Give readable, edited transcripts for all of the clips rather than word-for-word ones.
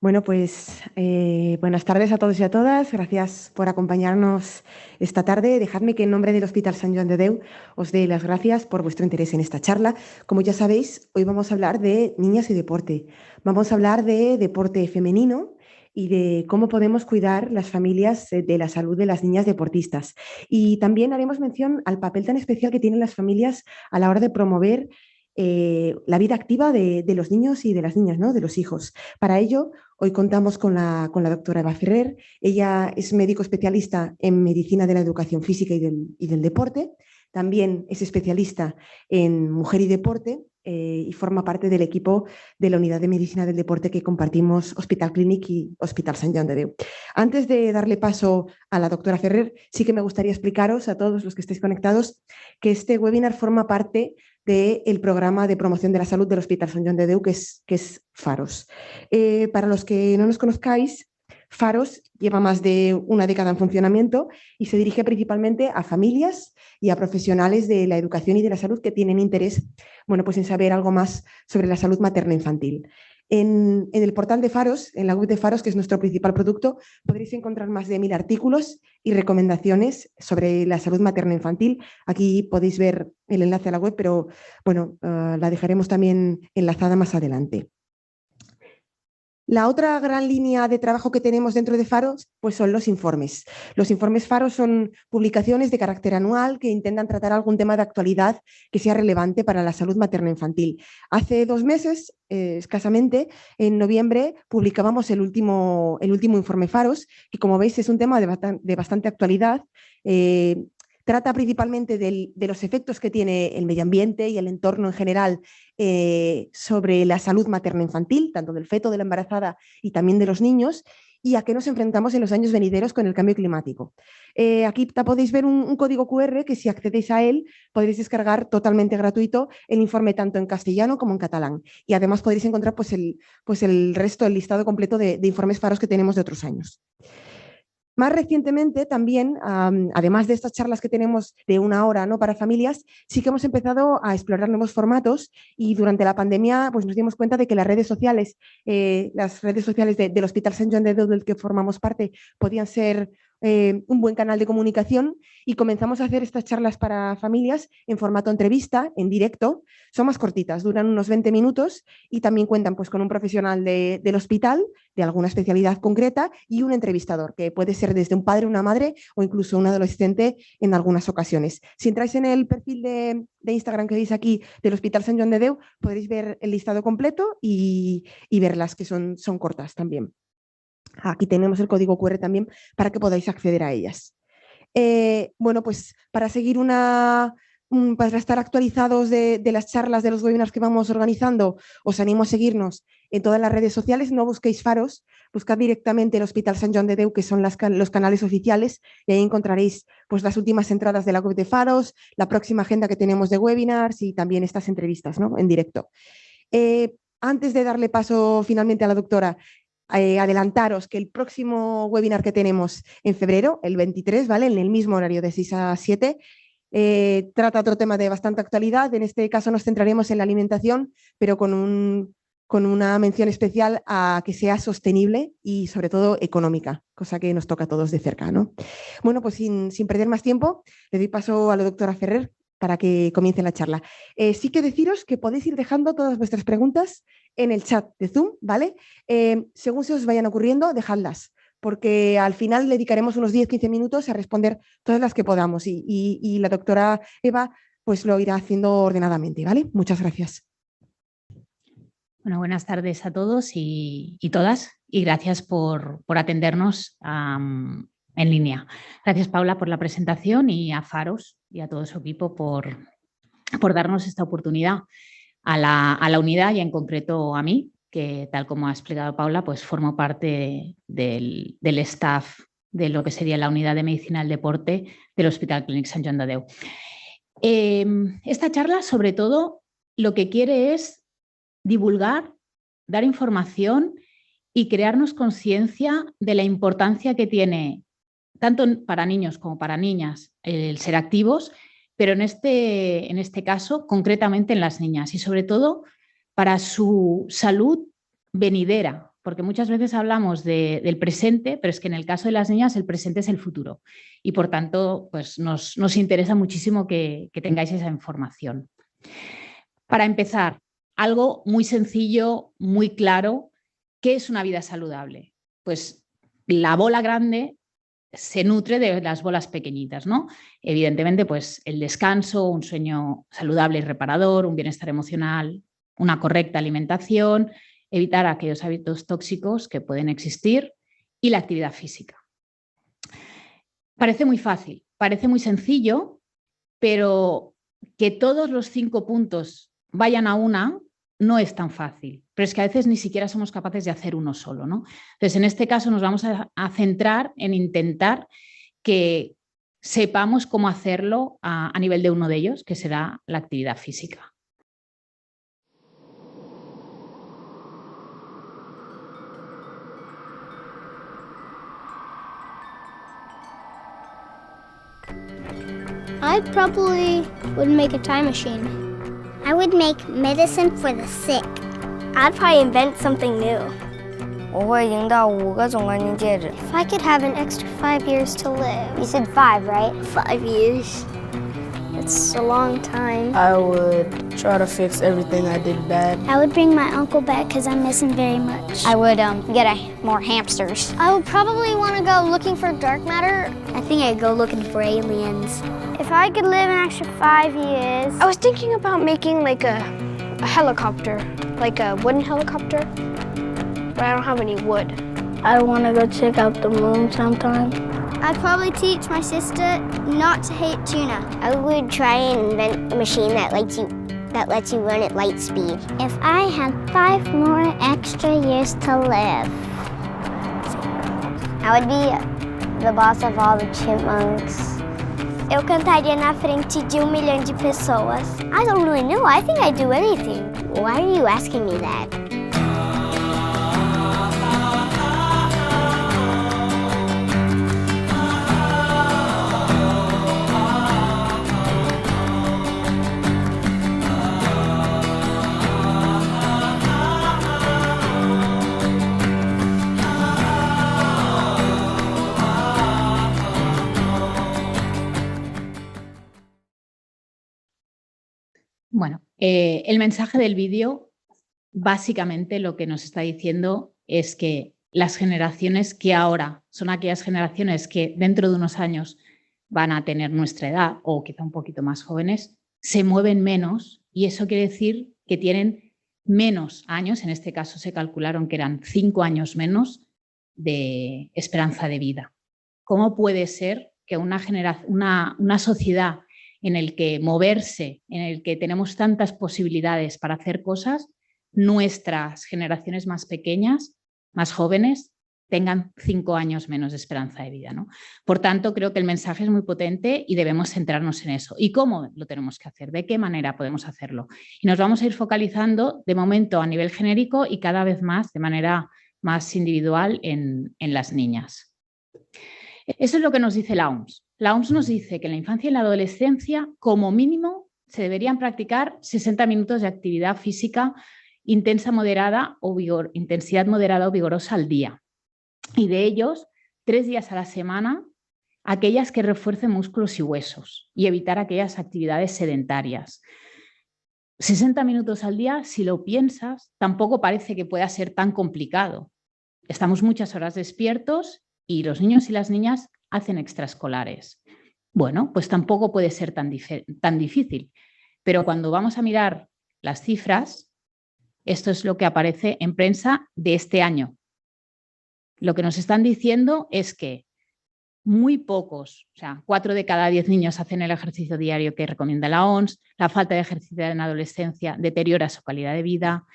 Bueno, pues buenas tardes a todos y a todas. Gracias por acompañarnos esta tarde. Dejadme que en nombre del Hospital Sant Joan de Déu os dé las gracias por vuestro interés en esta charla. Como ya sabéis, hoy vamos a hablar de niñas y deporte. Vamos a hablar de deporte femenino y de cómo podemos cuidar las familias de la salud de las niñas deportistas. Y también haremos mención al papel tan especial que tienen las familias a la hora de promover la vida activa de los niños y de las niñas, ¿no? De los hijos. Para ello, hoy contamos con la doctora Eva Ferrer. Ella es médico especialista en medicina de la educación física y del deporte. También es especialista en mujer y deporte y forma parte del equipo de la unidad de medicina del deporte que compartimos Hospital Clínic y Hospital Sant Joan de Déu. Antes de darle paso a la doctora Ferrer, sí que me gustaría explicaros a todos los que estéis conectados que este webinar forma parte del programa de promoción de la salud del Hospital Sant Joan de Déu, que es FAROS. Para los que no nos conozcáis, FAROS lleva más de una década en funcionamiento y se dirige principalmente a familias y a profesionales de la educación y de la salud que tienen interés, bueno, pues en saber algo más sobre la salud materno-infantil. En el portal de FAROS, en la web de FAROS, que es nuestro principal producto, podréis encontrar más de 1000 artículos y recomendaciones sobre la salud materno-infantil. Aquí podéis ver el enlace a la web, pero bueno, la dejaremos también enlazada más adelante. La otra gran línea de trabajo que tenemos dentro de FAROS pues son los informes. Los informes FAROS son publicaciones de carácter anual que intentan tratar algún tema de actualidad que sea relevante para la salud materno-infantil. Hace 2 meses, escasamente, en noviembre, publicábamos el último informe FAROS, que como veis es un tema de bastante actualidad. Trata principalmente de los efectos que tiene el medio ambiente y el entorno en general sobre la salud materno-infantil, tanto del feto, de la embarazada y también de los niños, y a qué nos enfrentamos en los años venideros con el cambio climático. Aquí podéis ver un código QR que si accedéis a él podréis descargar totalmente gratuito el informe tanto en castellano como en catalán. Y además podréis encontrar pues el resto, el listado completo de informes FAROS que tenemos de otros años. Más recientemente también, además de estas charlas que tenemos de 1 hora, ¿no?, para familias, sí que hemos empezado a explorar nuevos formatos y durante la pandemia pues, nos dimos cuenta de que las redes sociales del Hospital Sant Joan de Déu del que formamos parte podían ser un buen canal de comunicación y comenzamos a hacer estas charlas para familias en formato entrevista, en directo. Son más cortitas, duran unos 20 minutos y también cuentan pues, con un profesional del hospital, de alguna especialidad concreta y un entrevistador, que puede ser desde un padre, una madre o incluso un adolescente en algunas ocasiones. Si entráis en el perfil de Instagram que veis aquí del Hospital Sant Joan de Déu, podréis ver el listado completo y verlas, que son cortas también. Aquí tenemos el código QR también para que podáis acceder a ellas. Bueno, pues para seguir para estar actualizados de las charlas, de los webinars que vamos organizando, os animo a seguirnos en todas las redes sociales. No busquéis FAROS, buscad directamente el Hospital Sant Joan de Déu, que son los canales oficiales, y ahí encontraréis pues, las últimas entradas de la web de FAROS, la próxima agenda que tenemos de webinars y también estas entrevistas, ¿no?, en directo. Antes de darle paso finalmente a la doctora, adelantaros que el próximo webinar que tenemos en febrero, el 23, ¿vale?, en el mismo horario de 6 a 7, trata otro tema de bastante actualidad. En este caso nos centraremos en la alimentación, pero con una mención especial a que sea sostenible y sobre todo económica, cosa que nos toca a todos de cerca, ¿no? Bueno, pues sin perder más tiempo, le doy paso a la doctora Ferrer para que comience la charla. Sí que deciros que podéis ir dejando todas vuestras preguntas en el chat de Zoom, ¿vale? Según se os vayan ocurriendo, dejadlas, porque al final dedicaremos unos 10-15 minutos a responder todas las que podamos y la doctora Eva pues lo irá haciendo ordenadamente, ¿vale? Muchas gracias. Bueno, buenas tardes a todos y todas y gracias por atendernos en línea. Gracias, Paula, por la presentación y a FAROS y a todo su equipo por darnos esta oportunidad a la unidad y en concreto a mí, que tal como ha explicado Paula, pues formo parte del staff de lo que sería la unidad de medicina del deporte del Hospital Clínic Sant Joan de Déu. Esta charla, sobre todo, lo que quiere es divulgar, dar información y crearnos conciencia de la importancia que tiene, tanto para niños como para niñas, el ser activos, pero en este caso, concretamente en las niñas y sobre todo para su salud venidera, porque muchas veces hablamos del presente, pero es que en el caso de las niñas el presente es el futuro y por tanto pues nos interesa muchísimo que tengáis esa información. Para empezar, algo muy sencillo, muy claro, ¿qué es una vida saludable? Pues la bola grande se nutre de las bolas pequeñitas, ¿no? Evidentemente, pues el descanso, un sueño saludable y reparador, un bienestar emocional, una correcta alimentación, evitar aquellos hábitos tóxicos que pueden existir y la actividad física. Parece muy fácil, parece muy sencillo, pero que todos los 5 puntos vayan a una no es tan fácil, pero es que a veces ni siquiera somos capaces de hacer uno solo, ¿no? Entonces, en este caso nos vamos a centrar en intentar que sepamos cómo hacerlo a nivel de uno de ellos, que será la actividad física. I probably would make a time machine. I would make medicine for the sick. I'd probably invent something new. 我会赢到5个总冠军戒指。 If I could have an extra 5 years to live. You said 5, right? 5 years. It's a long time. I would try to fix everything I did bad. I would bring my uncle back because I miss him very much. I would get more hamsters. I would probably want to go looking for dark matter. I think I'd go looking for aliens. If I could live an extra 5 years. I was thinking about making like a helicopter, like a wooden helicopter, but I don't have any wood. I want to go check out the moon sometime. I'd probably teach my sister not to hate tuna. I would try and invent a machine that lets you run at light speed. If I had 5 more extra years to live, I would be the boss of all the chipmunks. Eu cantaria na frente de 1 milhão de pessoas. I don't really know. I think I'd do anything. Why are you asking me that? Bueno, el mensaje del vídeo básicamente lo que nos está diciendo es que las generaciones que ahora son aquellas generaciones que dentro de unos años van a tener nuestra edad o quizá un poquito más jóvenes, se mueven menos y eso quiere decir que tienen menos años, en este caso se calcularon que eran 5 años menos de esperanza de vida. ¿Cómo puede ser que una sociedad en el que moverse, en el que tenemos tantas posibilidades para hacer cosas, nuestras generaciones más pequeñas, más jóvenes, tengan 5 años menos de esperanza de vida, ¿no? Por tanto, creo que el mensaje es muy potente y debemos centrarnos en eso. ¿Y cómo lo tenemos que hacer? ¿De qué manera podemos hacerlo? Y nos vamos a ir focalizando de momento a nivel genérico y cada vez más de manera más individual en las niñas. Eso es lo que nos dice la OMS. La OMS nos dice que en la infancia y en la adolescencia, como mínimo, se deberían practicar 60 minutos de actividad física intensidad moderada o vigorosa al día. Y de ellos, 3 días a la semana, aquellas que refuercen músculos y huesos y evitar aquellas actividades sedentarias. 60 minutos al día, si lo piensas, tampoco parece que pueda ser tan complicado. Estamos muchas horas despiertos y los niños y las niñas hacen extraescolares. Bueno, pues tampoco puede ser tan difícil. Pero cuando vamos a mirar las cifras, esto es lo que aparece en prensa de este año. Lo que nos están diciendo es que muy pocos, o sea, 4 de cada 10 niños hacen el ejercicio diario que recomienda la OMS, la falta de ejercicio en adolescencia deteriora su calidad de vida,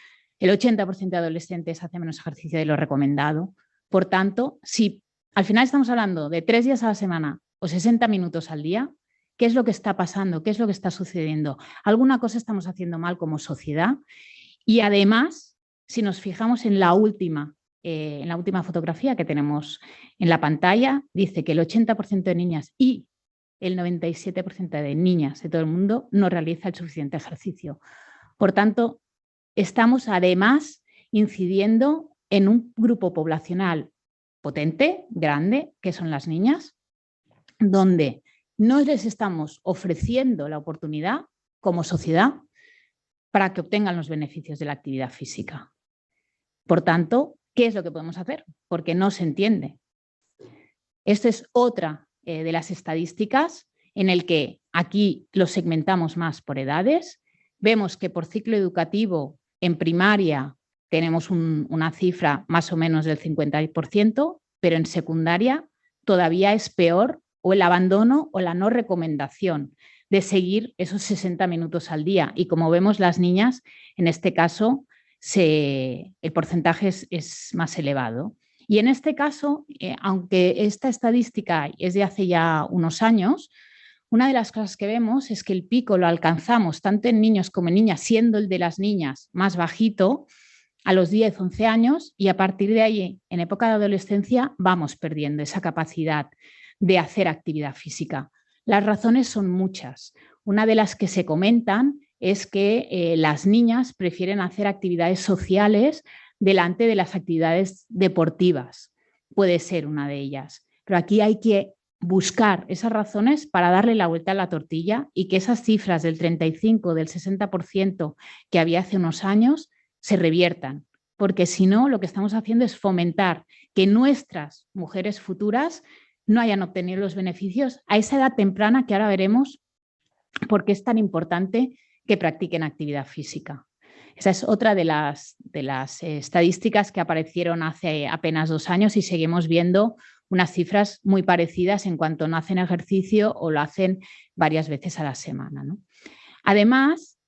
el 80% de adolescentes hacen menos ejercicio de lo recomendado. Por tanto, si al final estamos hablando de 3 días a la semana o 60 minutos al día, ¿qué es lo que está pasando? ¿Qué es lo que está sucediendo? Alguna cosa estamos haciendo mal como sociedad y además, si nos fijamos en la última fotografía que tenemos en la pantalla, dice que el 80% de niñas y el 97% de niñas de todo el mundo no realiza el suficiente ejercicio. Por tanto, estamos además incidiendo en un grupo poblacional potente, grande, que son las niñas, donde no les estamos ofreciendo la oportunidad como sociedad para que obtengan los beneficios de la actividad física. Por tanto, ¿qué es lo que podemos hacer? Porque no se entiende. Esta es otra de las estadísticas en el que aquí lo segmentamos más por edades. Vemos que por ciclo educativo en primaria tenemos una cifra más o menos del 50%, pero en secundaria todavía es peor, o el abandono o la no recomendación de seguir esos 60 minutos al día. Y como vemos, las niñas, en este caso, el porcentaje es más elevado. Y en este caso, aunque esta estadística es de hace ya unos años, una de las cosas que vemos es que el pico lo alcanzamos tanto en niños como en niñas, siendo el de las niñas más bajito, a los 10, 11 años, y a partir de ahí, en época de adolescencia, vamos perdiendo esa capacidad de hacer actividad física. Las razones son muchas. Una de las que se comentan es que las niñas prefieren hacer actividades sociales delante de las actividades deportivas. Puede ser una de ellas. Pero aquí hay que buscar esas razones para darle la vuelta a la tortilla y que esas cifras del 35, del 60% que había hace unos años se reviertan. Porque si no, lo que estamos haciendo es fomentar que nuestras mujeres futuras no hayan obtenido los beneficios a esa edad temprana, que ahora veremos por qué es tan importante que practiquen actividad física. Esa es otra de las estadísticas que aparecieron hace apenas 2 años y seguimos viendo unas cifras muy parecidas en cuanto no hacen ejercicio o lo hacen varias veces a la semana, ¿no? Además,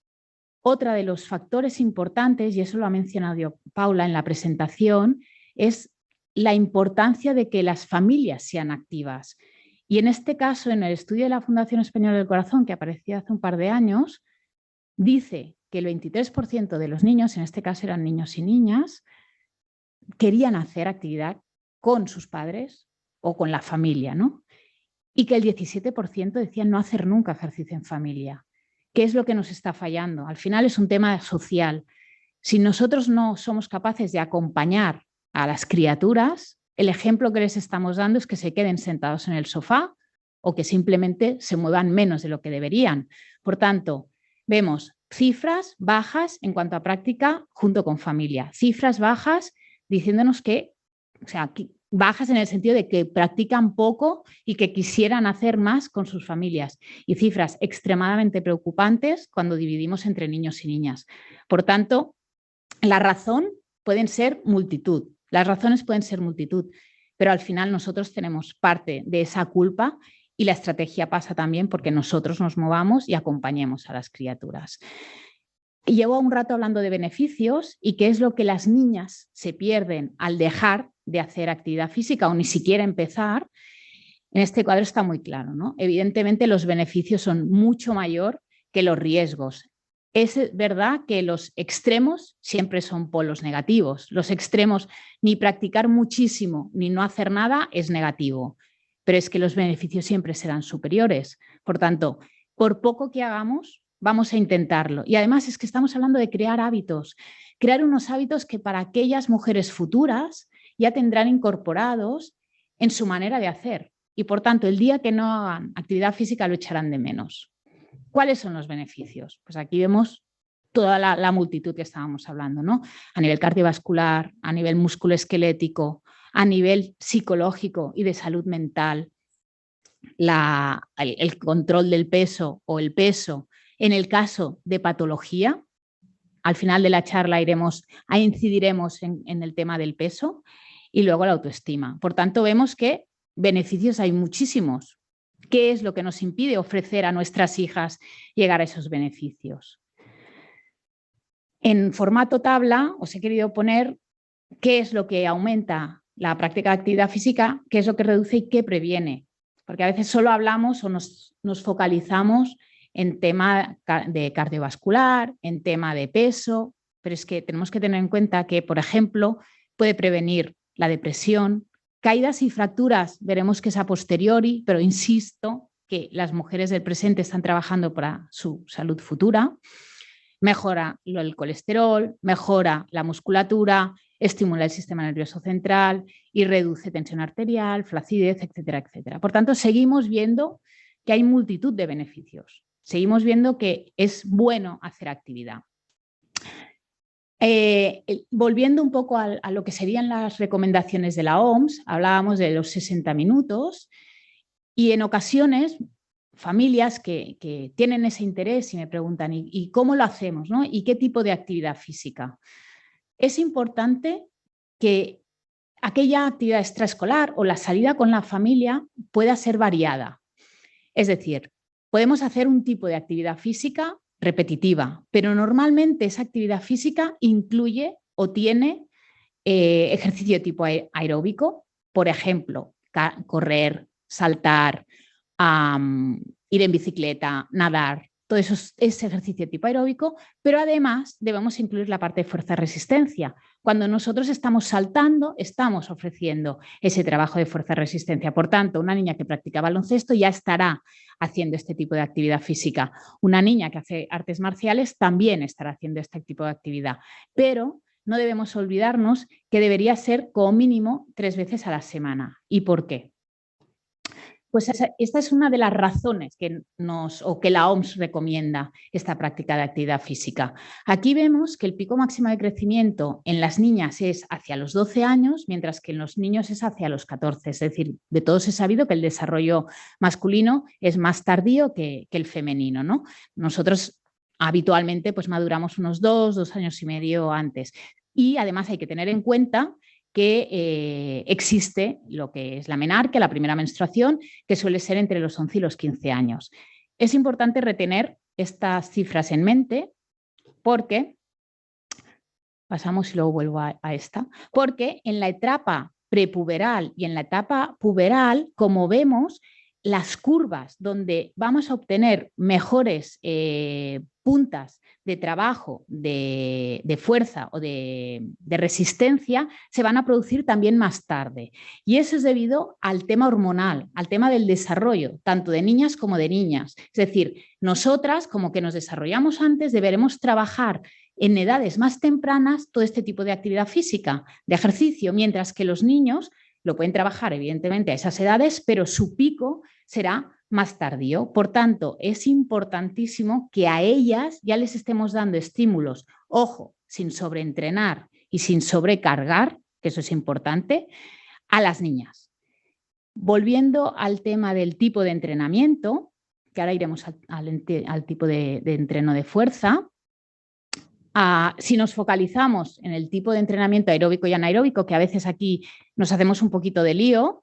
otra de los factores importantes, y eso lo ha mencionado Paula en la presentación, es la importancia de que las familias sean activas. Y en este caso, en el estudio de la Fundación Española del Corazón, que apareció hace un par de años, dice que el 23% de los niños, en este caso eran niños y niñas, querían hacer actividad con sus padres o con la familia, ¿no? Y que el 17% decían no hacer nunca ejercicio en familia. ¿Qué es lo que nos está fallando? Al final es un tema social. Si nosotros no somos capaces de acompañar a las criaturas, el ejemplo que les estamos dando es que se queden sentados en el sofá o que simplemente se muevan menos de lo que deberían. Por tanto, vemos cifras bajas en cuanto a práctica junto con familia. Cifras bajas diciéndonos que, bajas en el sentido de que practican poco y que quisieran hacer más con sus familias. Y cifras extremadamente preocupantes cuando dividimos entre niños y niñas. Por tanto, la razón pueden ser multitud. Las razones pueden ser multitud, pero al final nosotros tenemos parte de esa culpa y la estrategia pasa también porque nosotros nos movamos y acompañemos a las criaturas. Llevo un rato hablando de beneficios y qué es lo que las niñas se pierden al dejar de hacer actividad física o ni siquiera empezar. En este cuadro está muy claro, ¿no? Evidentemente los beneficios son mucho mayor que los riesgos. Es verdad que los extremos siempre son polos negativos. Los extremos, ni practicar muchísimo ni no hacer nada es negativo, pero es que los beneficios siempre serán superiores. Por tanto, por poco que hagamos, vamos a intentarlo. Y además es que estamos hablando de crear hábitos, crear unos hábitos que para aquellas mujeres futuras ya tendrán incorporados en su manera de hacer. Y por tanto, el día que no hagan actividad física lo echarán de menos. ¿Cuáles son los beneficios? Pues aquí vemos toda la multitud que estábamos hablando, ¿no? A nivel cardiovascular, a nivel musculoesquelético, a nivel psicológico y de salud mental, el control del peso o el peso. En el caso de patología, al final de la charla incidiremos en el tema del peso y luego la autoestima. Por tanto, vemos que beneficios hay muchísimos. ¿Qué es lo que nos impide ofrecer a nuestras hijas llegar a esos beneficios? En formato tabla os he querido poner qué es lo que aumenta la práctica de actividad física, qué es lo que reduce y qué previene. Porque a veces solo hablamos o nos focalizamos en tema de cardiovascular, en tema de peso, pero es que tenemos que tener en cuenta que, por ejemplo, puede prevenir la depresión, caídas y fracturas, veremos que es a posteriori, pero insisto que las mujeres del presente están trabajando para su salud futura. Mejora el colesterol, mejora la musculatura, estimula el sistema nervioso central y reduce tensión arterial, flacidez, etcétera, etcétera. Por tanto, seguimos viendo que hay multitud de beneficios. Seguimos viendo que es bueno hacer actividad. Volviendo un poco a lo que serían las recomendaciones de la OMS, hablábamos de los 60 minutos y en ocasiones familias que tienen ese interés y me preguntan ¿y cómo lo hacemos, ¿no? ¿Y qué tipo de actividad física? Es importante que aquella actividad extraescolar o la salida con la familia pueda ser variada. Es decir, podemos hacer un tipo de actividad física repetitiva, pero normalmente esa actividad física incluye o tiene ejercicio tipo aeróbico, por ejemplo, correr, saltar, ir en bicicleta, nadar, todo eso es ejercicio tipo aeróbico, pero además debemos incluir la parte de fuerza-resistencia. Cuando nosotros estamos saltando, estamos ofreciendo ese trabajo de fuerza-resistencia. Por tanto, una niña que practica baloncesto ya estará haciendo este tipo de actividad física. Una niña que hace artes marciales también estará haciendo este tipo de actividad, pero no debemos olvidarnos que debería ser como mínimo 3 veces a la semana. ¿Y por qué? Pues esta es una de las razones que la OMS recomienda esta práctica de actividad física. Aquí vemos que el pico máximo de crecimiento en las niñas es hacia los 12 años, mientras que en los niños es hacia los 14. Es decir, de todos he sabido que el desarrollo masculino es más tardío que el femenino, ¿no? Nosotros habitualmente pues maduramos unos 2 años y medio antes. Y además hay que tener en cuenta que existe lo que es la menarquia, la primera menstruación, que suele ser entre los 11 y los 15 años. Es importante retener estas cifras en mente porque, pasamos y luego vuelvo a esta, porque en la etapa prepuberal y en la etapa puberal, como vemos, las curvas donde vamos a obtener mejores puntas de trabajo, de fuerza o de resistencia, se van a producir también más tarde. Y eso es debido al tema hormonal, al tema del desarrollo, tanto de niñas como de niñas. Es decir, nosotras, como que nos desarrollamos antes, deberemos trabajar en edades más tempranas todo este tipo de actividad física, de ejercicio, mientras que los niños lo pueden trabajar evidentemente a esas edades, pero su pico será más tardío. Por tanto, es importantísimo que a ellas ya les estemos dando estímulos, ojo, sin sobreentrenar y sin sobrecargar, que eso es importante, a las niñas. Volviendo al tema del tipo de entrenamiento, que ahora iremos al tipo de entreno de fuerza, si nos focalizamos en el tipo de entrenamiento aeróbico y anaeróbico, que a veces aquí nos hacemos un poquito de lío,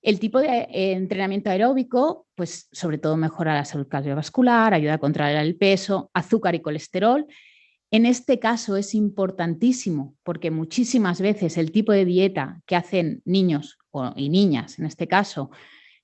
el tipo de entrenamiento aeróbico, pues sobre todo mejora la salud cardiovascular, ayuda a controlar el peso, azúcar y colesterol. En este caso es importantísimo porque muchísimas veces el tipo de dieta que hacen niños y niñas, en este caso,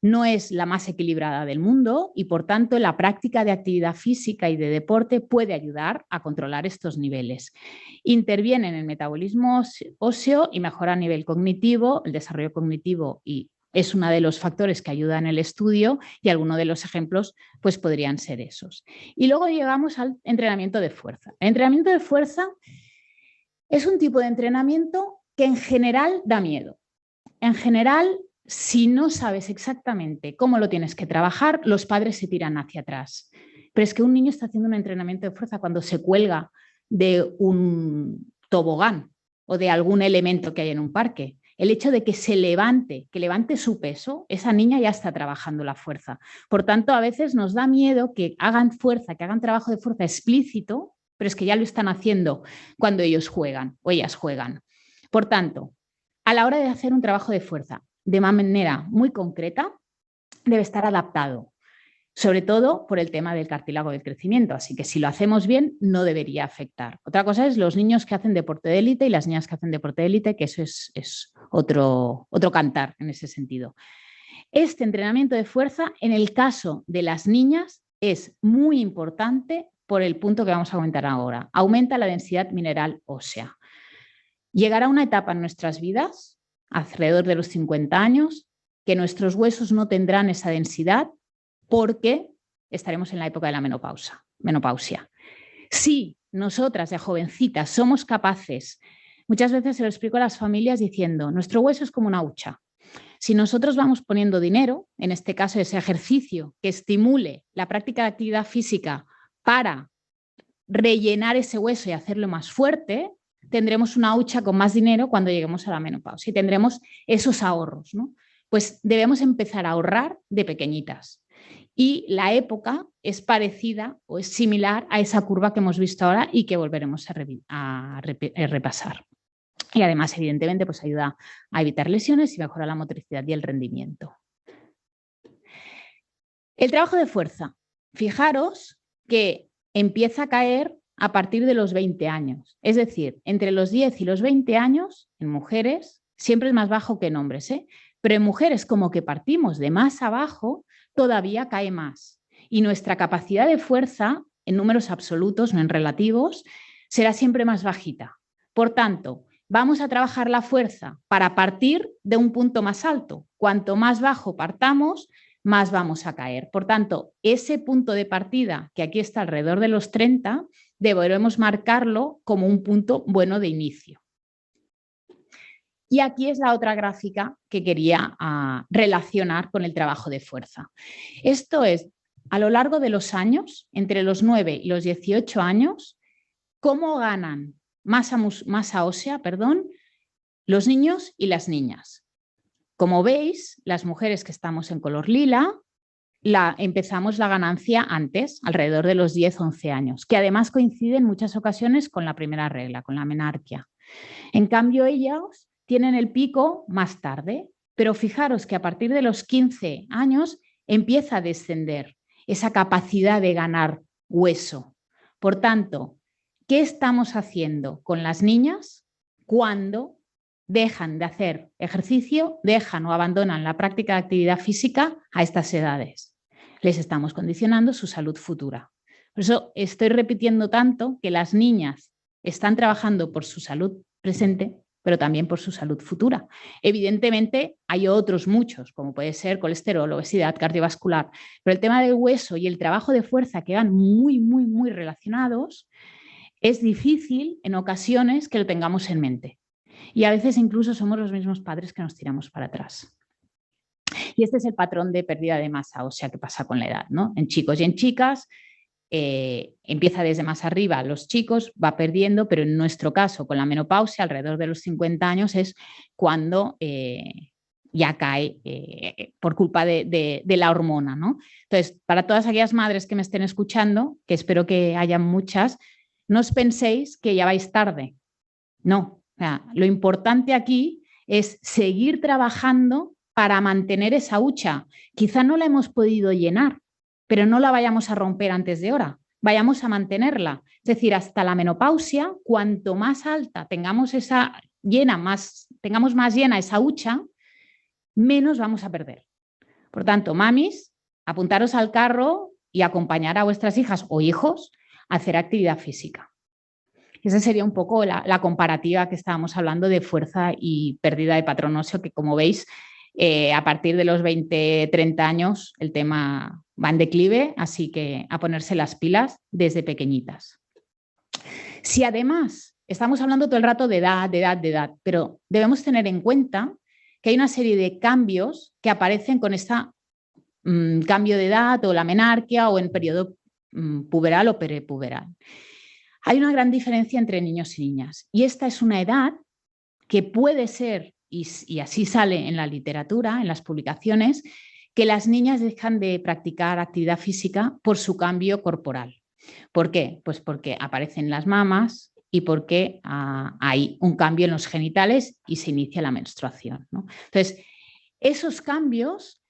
no es la más equilibrada del mundo y, por tanto, la práctica de actividad física y de deporte puede ayudar a controlar estos niveles. Interviene en el metabolismo óseo y mejora a nivel cognitivo, el desarrollo cognitivo y es uno de los factores que ayuda en el estudio y algunos de los ejemplos pues, podrían ser esos. Y luego llegamos al entrenamiento de fuerza. El entrenamiento de fuerza es un tipo de entrenamiento que en general da miedo. En general, si no sabes exactamente cómo lo tienes que trabajar, los padres se tiran hacia atrás. Pero es que un niño está haciendo un entrenamiento de fuerza cuando se cuelga de un tobogán o de algún elemento que hay en un parque. El hecho de que que levante su peso, esa niña ya está trabajando la fuerza. Por tanto, a veces nos da miedo que hagan fuerza, que hagan trabajo de fuerza explícito, pero es que ya lo están haciendo cuando ellos juegan o ellas juegan. Por tanto, a la hora de hacer un trabajo de fuerza de manera muy concreta, debe estar adaptado, sobre todo por el tema del cartílago del crecimiento. Así que si lo hacemos bien, no debería afectar. Otra cosa es los niños que hacen deporte de élite y las niñas que hacen deporte de élite, que eso es otro cantar en ese sentido. Este entrenamiento de fuerza, en el caso de las niñas, es muy importante por el punto que vamos a comentar ahora. Aumenta la densidad mineral ósea. Llegará una etapa en nuestras vidas, alrededor de los 50 años, que nuestros huesos no tendrán esa densidad porque estaremos en la época de la menopausia. Si nosotras de jovencitas somos capaces Muchas veces se lo explico a las familias diciendo, nuestro hueso es como una hucha. Si nosotros vamos poniendo dinero, en este caso ese ejercicio que estimule la práctica de actividad física para rellenar ese hueso y hacerlo más fuerte, tendremos una hucha con más dinero cuando lleguemos a la menopausia y tendremos esos ahorros, ¿no? Pues debemos empezar a ahorrar de pequeñitas. Y la época es parecida o es similar a esa curva que hemos visto ahora y que volveremos a repasar. Y además, evidentemente, pues ayuda a evitar lesiones y mejora la motricidad y el rendimiento. El trabajo de fuerza. Fijaros que empieza a caer a partir de los 20 años. Es decir, entre los 10 y los 20 años, en mujeres, siempre es más bajo que en hombres, ¿eh? Pero en mujeres, como que partimos de más abajo, todavía cae más. Y nuestra capacidad de fuerza, en números absolutos, no en relativos, será siempre más bajita. Por tanto, vamos a trabajar la fuerza para partir de un punto más alto. Cuanto más bajo partamos, más vamos a caer. Por tanto, ese punto de partida, que aquí está alrededor de los 30, deberemos marcarlo como un punto bueno de inicio. Y aquí es la otra gráfica que quería relacionar con el trabajo de fuerza. Esto es, a lo largo de los años, entre los 9 y los 18 años, cómo ganan masa ósea, los niños y las niñas. Como veis, las mujeres que estamos en color lila, empezamos la ganancia antes, alrededor de los 10-11 años, que además coincide en muchas ocasiones con la primera regla, con la menarquia. En cambio, ellas tienen el pico más tarde, pero fijaros que a partir de los 15 años empieza a descender esa capacidad de ganar hueso. Por tanto, ¿qué estamos haciendo con las niñas cuando dejan de hacer ejercicio, dejan o abandonan la práctica de actividad física a estas edades? Les estamos condicionando su salud futura. Por eso estoy repitiendo tanto que las niñas están trabajando por su salud presente, pero también por su salud futura. Evidentemente hay otros muchos, como puede ser colesterol, obesidad, cardiovascular, pero el tema del hueso y el trabajo de fuerza que van muy, muy, muy relacionados, es difícil en ocasiones que lo tengamos en mente. Y a veces incluso somos los mismos padres que nos tiramos para atrás. Y este es el patrón de pérdida de masa ósea que pasa con la edad, ¿no? En chicos y en chicas, empieza desde más arriba, los chicos va perdiendo, pero en nuestro caso, con la menopausia, alrededor de los 50 años, es cuando ya cae por culpa de la hormona, ¿no? Entonces, para todas aquellas madres que me estén escuchando, que espero que hayan muchas, no os penséis que ya vais tarde. No, o sea, lo importante aquí es seguir trabajando para mantener esa hucha. Quizá no la hemos podido llenar, pero no la vayamos a romper antes de hora, vayamos a mantenerla. Es decir, hasta la menopausia, cuanto más alta tengamos tengamos más llena esa hucha, menos vamos a perder. Por tanto, mamis, apuntaros al carro y acompañar a vuestras hijas o hijos a hacer actividad física. Esa sería un poco la comparativa que estábamos hablando de fuerza y pérdida de patrón óseo, que como veis, a partir de los 20-30 años el tema va en declive, así que a ponerse las pilas desde pequeñitas. Si además estamos hablando todo el rato de edad, pero debemos tener en cuenta que hay una serie de cambios que aparecen con este cambio de edad o la menarquia o en periodo puberal o prepuberal. Hay una gran diferencia entre niños y niñas y esta es una edad que puede ser, y así sale en la literatura, en las publicaciones, que las niñas dejan de practicar actividad física por su cambio corporal. ¿Por qué? Pues porque aparecen las mamas y porque hay un cambio en los genitales y se inicia la menstruación, ¿no? Entonces, esos cambios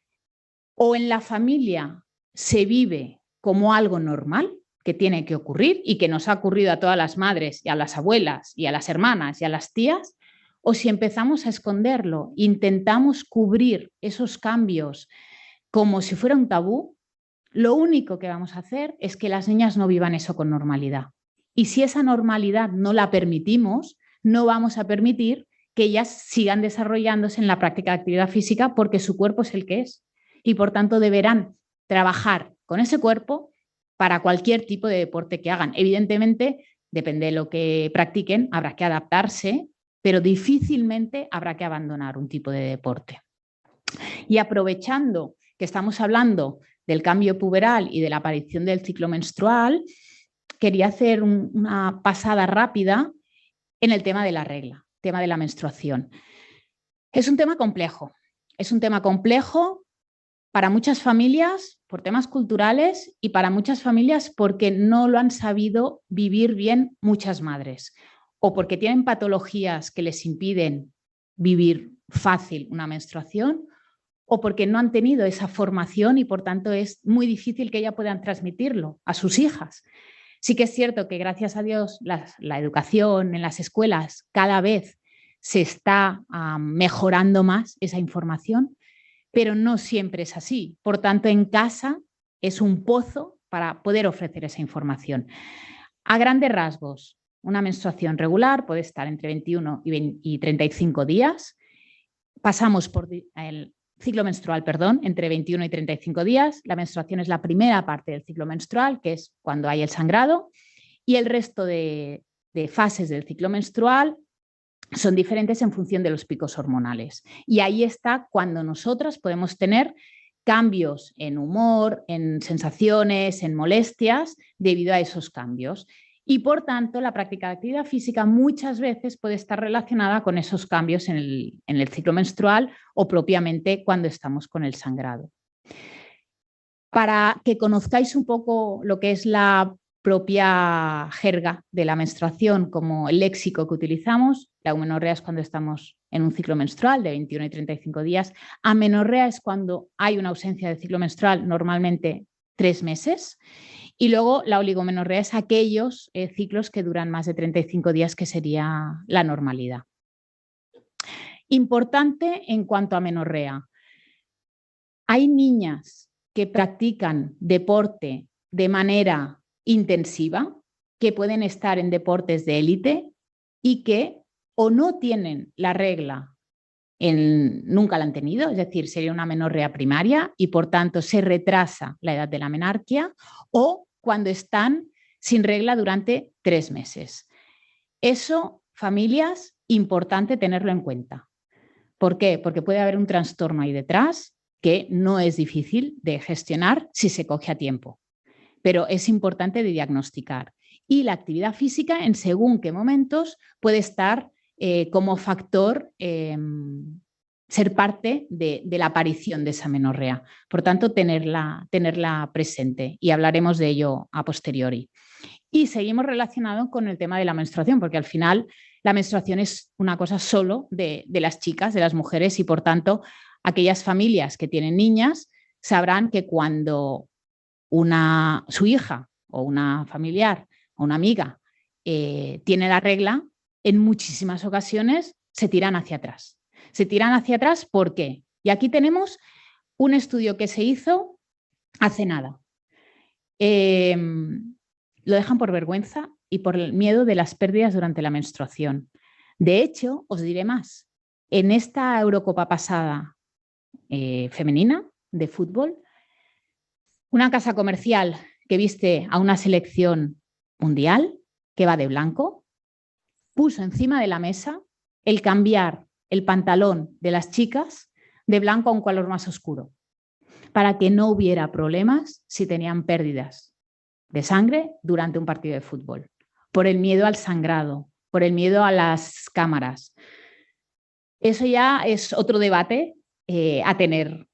o en la familia se vive como algo normal que tiene que ocurrir y que nos ha ocurrido a todas las madres y a las abuelas y a las hermanas y a las tías, o si empezamos a esconderlo, intentamos cubrir esos cambios como si fuera un tabú, lo único que vamos a hacer es que las niñas no vivan eso con normalidad. Y si esa normalidad no la permitimos, no vamos a permitir que ellas sigan desarrollándose en la práctica de actividad física porque su cuerpo es el que es. Y por tanto deberán trabajar con ese cuerpo para cualquier tipo de deporte que hagan. Evidentemente, depende de lo que practiquen, habrá que adaptarse pero difícilmente habrá que abandonar un tipo de deporte. Y aprovechando que estamos hablando del cambio puberal y de la aparición del ciclo menstrual, quería hacer una pasada rápida en el tema de la regla, tema de la menstruación. Es un tema complejo para muchas familias por temas culturales y para muchas familias porque no lo han sabido vivir bien muchas madres o porque tienen patologías que les impiden vivir fácil una menstruación o porque no han tenido esa formación y por tanto es muy difícil que ellas puedan transmitirlo a sus hijas. Sí que es cierto que gracias a Dios la educación en las escuelas cada vez se está mejorando más esa información, pero no siempre es así. Por tanto, en casa es un pozo para poder ofrecer esa información. A grandes rasgos, una menstruación regular puede estar entre 21 y 35 días. Pasamos por el ciclo menstrual, entre 21 y 35 días. La menstruación es la primera parte del ciclo menstrual, que es cuando hay el sangrado, y el resto de fases del ciclo menstrual son diferentes en función de los picos hormonales. Y ahí está cuando nosotras podemos tener cambios en humor, en sensaciones, en molestias, debido a esos cambios. Y por tanto, la práctica de actividad física muchas veces puede estar relacionada con esos cambios en el ciclo menstrual o propiamente cuando estamos con el sangrado. Para que conozcáis un poco lo que es la propia jerga de la menstruación, como el léxico que utilizamos, la eumenorrea es cuando estamos en un ciclo menstrual de 21 y 35 días, amenorrea es cuando hay una ausencia de ciclo menstrual, normalmente 3 meses, y luego la oligomenorrea es aquellos ciclos que duran más de 35 días, que sería la normalidad. Importante en cuanto a amenorrea. Hay niñas que practican deporte de manera intensiva, que pueden estar en deportes de élite y que o no tienen la regla, nunca la han tenido, es decir, sería una amenorrea primaria y por tanto se retrasa la edad de la menarquia, o cuando están sin regla durante 3 meses. Eso, familias, importante tenerlo en cuenta. ¿Por qué? Porque puede haber un trastorno ahí detrás que no es difícil de gestionar si se coge a tiempo, pero es importante de diagnosticar. Y la actividad física, en según qué momentos, puede estar como factor, ser parte de la aparición de esa amenorrea. Por tanto, tenerla presente y hablaremos de ello a posteriori. Y seguimos relacionado con el tema de la menstruación, porque al final la menstruación es una cosa solo de las chicas, de las mujeres, y por tanto aquellas familias que tienen niñas sabrán que cuando su hija o una familiar o una amiga tiene la regla, en muchísimas ocasiones se tiran hacia atrás. Se tiran hacia atrás, ¿por qué? Y aquí tenemos un estudio que se hizo hace nada. Lo dejan por vergüenza y por el miedo de las pérdidas durante la menstruación. De hecho, os diré más. En esta Eurocopa pasada femenina de fútbol, una casa comercial que viste a una selección mundial que va de blanco, puso encima de la mesa el cambiar el pantalón de las chicas de blanco a un color más oscuro, para que no hubiera problemas si tenían pérdidas de sangre durante un partido de fútbol, por el miedo al sangrado, por el miedo a las cámaras. Eso ya es otro debate a tener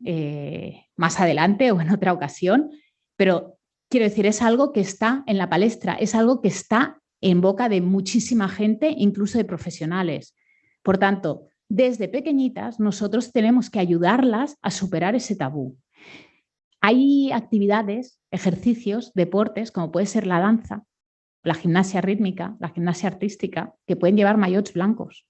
más adelante o en otra ocasión, pero quiero decir, es algo que está en la palestra, es algo que está en boca de muchísima gente, incluso de profesionales. Por tanto, desde pequeñitas nosotros tenemos que ayudarlas a superar ese tabú. Hay actividades, ejercicios, deportes, como puede ser la danza, la gimnasia rítmica, la gimnasia artística, que pueden llevar maillots blancos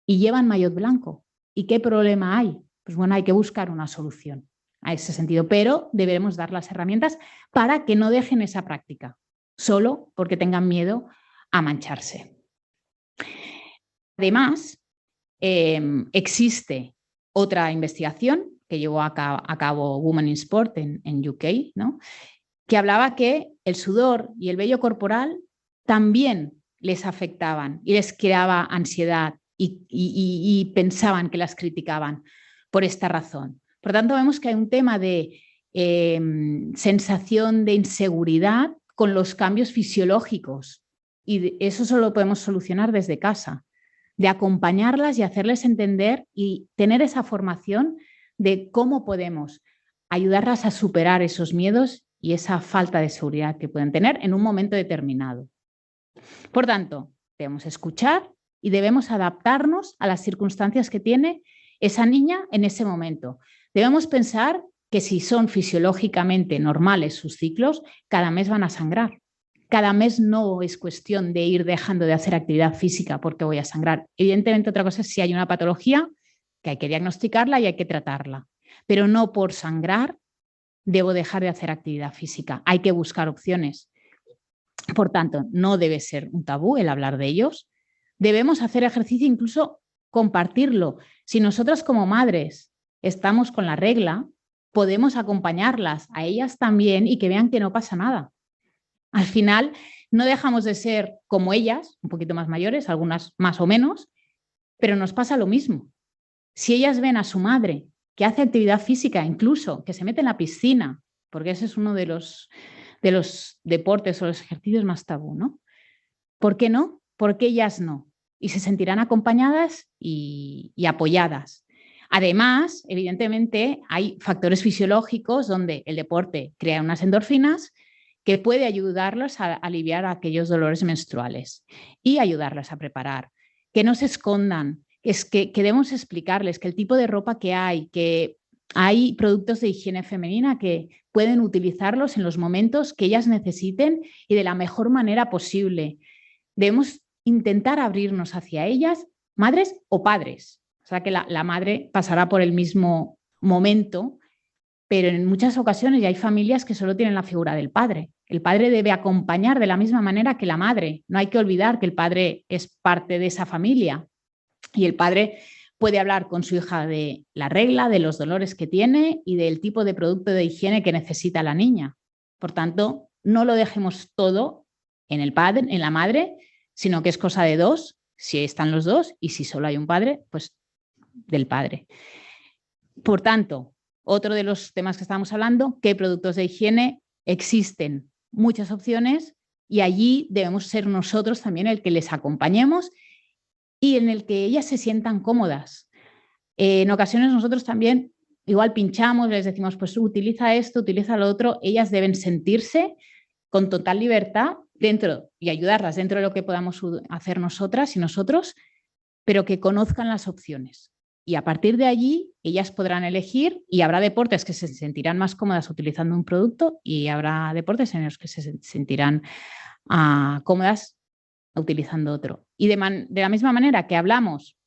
y llevan maillot blanco. ¿Y qué problema hay? Pues bueno, hay que buscar una solución a ese sentido, pero debemos dar las herramientas para que no dejen esa práctica, solo porque tengan miedo a mancharse. Además, existe otra investigación que llevó a cabo Women in Sport en UK, ¿no?, que hablaba que el sudor y el vello corporal también les afectaban y les creaba ansiedad y pensaban que las criticaban por esta razón. Por tanto, vemos que hay un tema de sensación de inseguridad con los cambios fisiológicos y eso solo lo podemos solucionar desde casa, de acompañarlas y hacerles entender y tener esa formación de cómo podemos ayudarlas a superar esos miedos y esa falta de seguridad que pueden tener en un momento determinado. Por tanto, debemos escuchar y debemos adaptarnos a las circunstancias que tiene esa niña en ese momento. Debemos pensar que si son fisiológicamente normales sus ciclos, cada mes van a sangrar. Cada mes no es cuestión de ir dejando de hacer actividad física porque voy a sangrar. Evidentemente, otra cosa es si hay una patología que hay que diagnosticarla y hay que tratarla. Pero no por sangrar debo dejar de hacer actividad física. Hay que buscar opciones. Por tanto, no debe ser un tabú el hablar de ellos. Debemos hacer ejercicio, incluso compartirlo. Si nosotras como madres estamos con la regla, podemos acompañarlas a ellas también y que vean que no pasa nada. Al final, no dejamos de ser como ellas, un poquito más mayores, algunas más o menos, pero nos pasa lo mismo. Si ellas ven a su madre que hace actividad física, incluso que se mete en la piscina, porque ese es uno de los deportes o los ejercicios más tabú, ¿no? ¿Por qué no? ¿Por qué ellas no? Y se sentirán acompañadas y apoyadas. Además, evidentemente, hay factores fisiológicos donde el deporte crea unas endorfinas que puede ayudarlos a aliviar aquellos dolores menstruales y ayudarlas a preparar. Que no se escondan, que debemos explicarles que el tipo de ropa que hay productos de higiene femenina que pueden utilizarlos en los momentos que ellas necesiten y de la mejor manera posible. Debemos intentar abrirnos hacia ellas, madres o padres. O sea que la madre pasará por el mismo momento, pero en muchas ocasiones ya hay familias que solo tienen la figura del padre. El padre debe acompañar de la misma manera que la madre. No hay que olvidar que el padre es parte de esa familia y el padre puede hablar con su hija de la regla, de los dolores que tiene y del tipo de producto de higiene que necesita la niña. Por tanto, no lo dejemos todo en el padre, en la madre, sino que es cosa de dos, si están los dos, y si solo hay un padre, pues del padre. Por tanto, otro de los temas que estábamos hablando, ¿qué productos de higiene? Existen muchas opciones y allí debemos ser nosotros también el que les acompañemos y en el que ellas se sientan cómodas. En ocasiones nosotros también igual pinchamos, les decimos, pues utiliza esto, utiliza lo otro. Ellas deben sentirse con total libertad dentro y ayudarlas dentro de lo que podamos hacer nosotras y nosotros, pero que conozcan las opciones. Y a partir de allí, ellas podrán elegir y habrá deportes que se sentirán más cómodas utilizando un producto y habrá deportes en los que se sentirán cómodas utilizando otro. Y de la misma manera que hablamos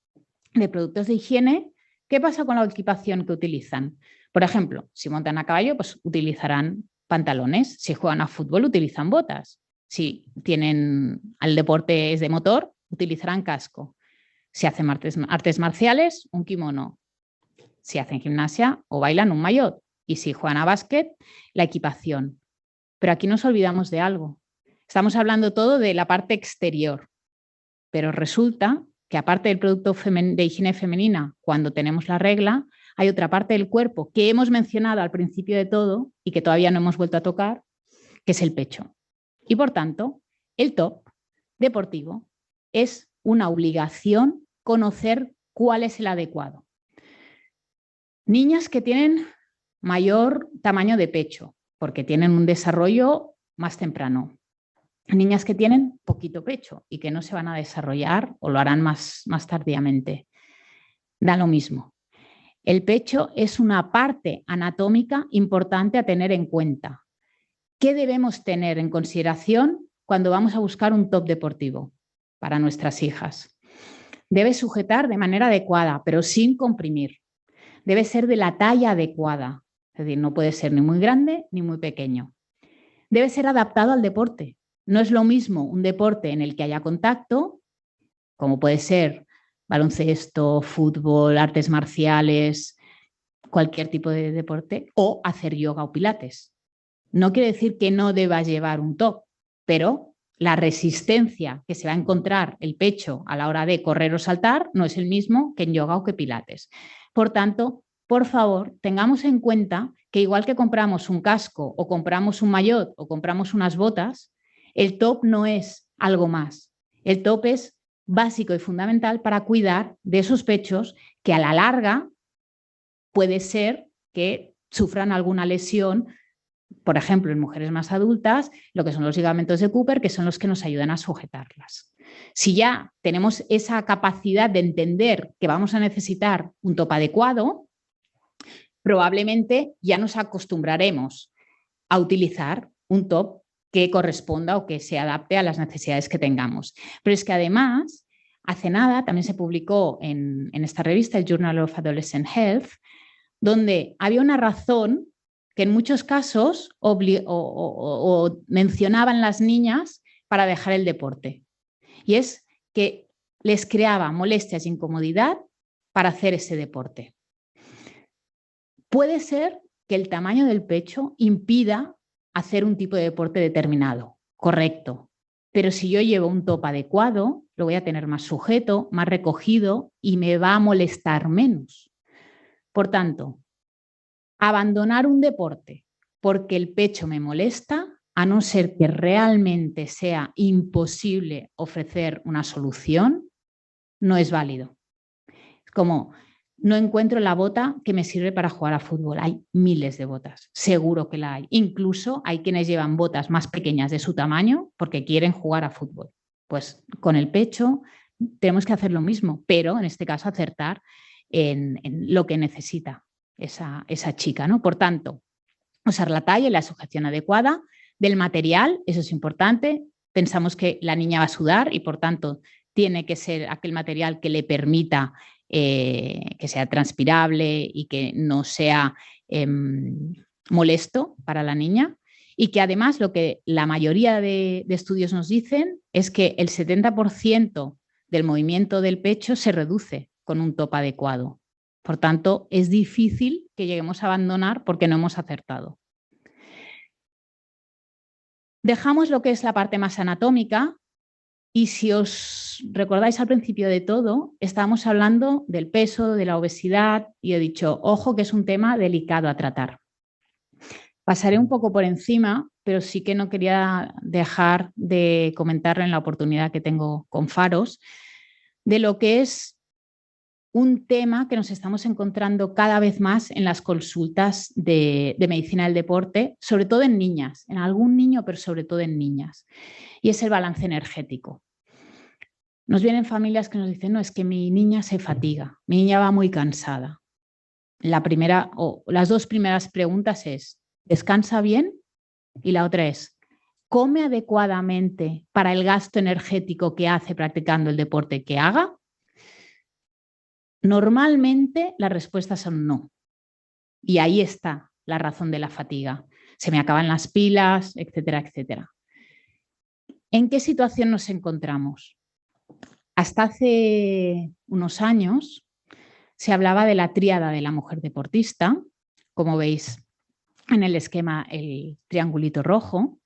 de productos de higiene, ¿qué pasa con la equipación que utilizan? Por ejemplo, si montan a caballo, pues utilizarán pantalones. Si juegan a fútbol, utilizan botas. Si tienen el deporte es de motor, utilizarán casco. Si hacen artes marciales, un kimono. Si hacen gimnasia o bailan, un maillot. Y si juegan a básquet, la equipación. Pero aquí nos olvidamos de algo. Estamos hablando todo de la parte exterior. Pero resulta que aparte del producto de higiene femenina, cuando tenemos la regla, hay otra parte del cuerpo que hemos mencionado al principio de todo y que todavía no hemos vuelto a tocar, que es el pecho. Y por tanto, el top deportivo es una obligación conocer cuál es el adecuado. Niñas que tienen mayor tamaño de pecho, porque tienen un desarrollo más temprano. Niñas que tienen poquito pecho y que no se van a desarrollar o lo harán más tardíamente. Da lo mismo. El pecho es una parte anatómica importante a tener en cuenta. ¿Qué debemos tener en consideración cuando vamos a buscar un top deportivo para nuestras hijas? Debe sujetar de manera adecuada, pero sin comprimir. Debe ser de la talla adecuada, es decir, no puede ser ni muy grande ni muy pequeño. Debe ser adaptado al deporte. No es lo mismo un deporte en el que haya contacto, como puede ser baloncesto, fútbol, artes marciales, cualquier tipo de deporte, o hacer yoga o pilates. No quiere decir que no debas llevar un top, pero la resistencia que se va a encontrar el pecho a la hora de correr o saltar no es el mismo que en yoga o que pilates. Por tanto, por favor, tengamos en cuenta que igual que compramos un casco o compramos un maillot o compramos unas botas, el top no es algo más. El top es básico y fundamental para cuidar de esos pechos que a la larga puede ser que sufran alguna lesión, por ejemplo, en mujeres más adultas, lo que son los ligamentos de Cooper, que son los que nos ayudan a sujetarlas. Si ya tenemos esa capacidad de entender que vamos a necesitar un top adecuado, probablemente ya nos acostumbraremos a utilizar un top que corresponda o que se adapte a las necesidades que tengamos. Pero es que además, hace nada también se publicó en esta revista, el Journal of Adolescent Health, donde había una razón que en muchos casos mencionaban las niñas para dejar el deporte. Y es que les creaba molestias e incomodidad para hacer ese deporte. Puede ser que el tamaño del pecho impida hacer un tipo de deporte determinado, correcto. Pero si yo llevo un top adecuado, lo voy a tener más sujeto, más recogido y me va a molestar menos. Por tanto, abandonar un deporte porque el pecho me molesta, a no ser que realmente sea imposible ofrecer una solución, no es válido. Es como, no encuentro la bota que me sirve para jugar a fútbol. Hay miles de botas, seguro que la hay. Incluso hay quienes llevan botas más pequeñas de su tamaño porque quieren jugar a fútbol. Pues con el pecho tenemos que hacer lo mismo, pero en este caso acertar en lo que necesita esa chica, ¿no? Por tanto, usar la talla y la sujeción adecuada del material, eso es importante. Pensamos que la niña va a sudar y por tanto tiene que ser aquel material que le permita que sea transpirable y que no sea molesto para la niña, y que además lo que la mayoría de estudios nos dicen es que el 70% del movimiento del pecho se reduce con un top adecuado. Por tanto, es difícil que lleguemos a abandonar porque no hemos acertado. Dejamos lo que es la parte más anatómica y si os recordáis al principio de todo, estábamos hablando del peso, de la obesidad y he dicho, ojo que es un tema delicado a tratar. Pasaré un poco por encima, pero sí que no quería dejar de comentarlo en la oportunidad que tengo con Faros, de lo que es un tema que nos estamos encontrando cada vez más en las consultas de medicina del deporte, sobre todo en niñas, en algún niño, pero sobre todo en niñas, y es el balance energético. Nos vienen familias que nos dicen, no, es que mi niña se fatiga, mi niña va muy cansada. Las dos primeras preguntas es, ¿descansa bien? Y la otra es, ¿come adecuadamente para el gasto energético que hace practicando el deporte que haga? Normalmente las respuestas son no. Y ahí está la razón de la fatiga. Se me acaban las pilas, etcétera, etcétera. ¿En qué situación nos encontramos? Hasta hace unos años se hablaba de la tríada de la mujer deportista, como veis en el esquema el triangulito rojo,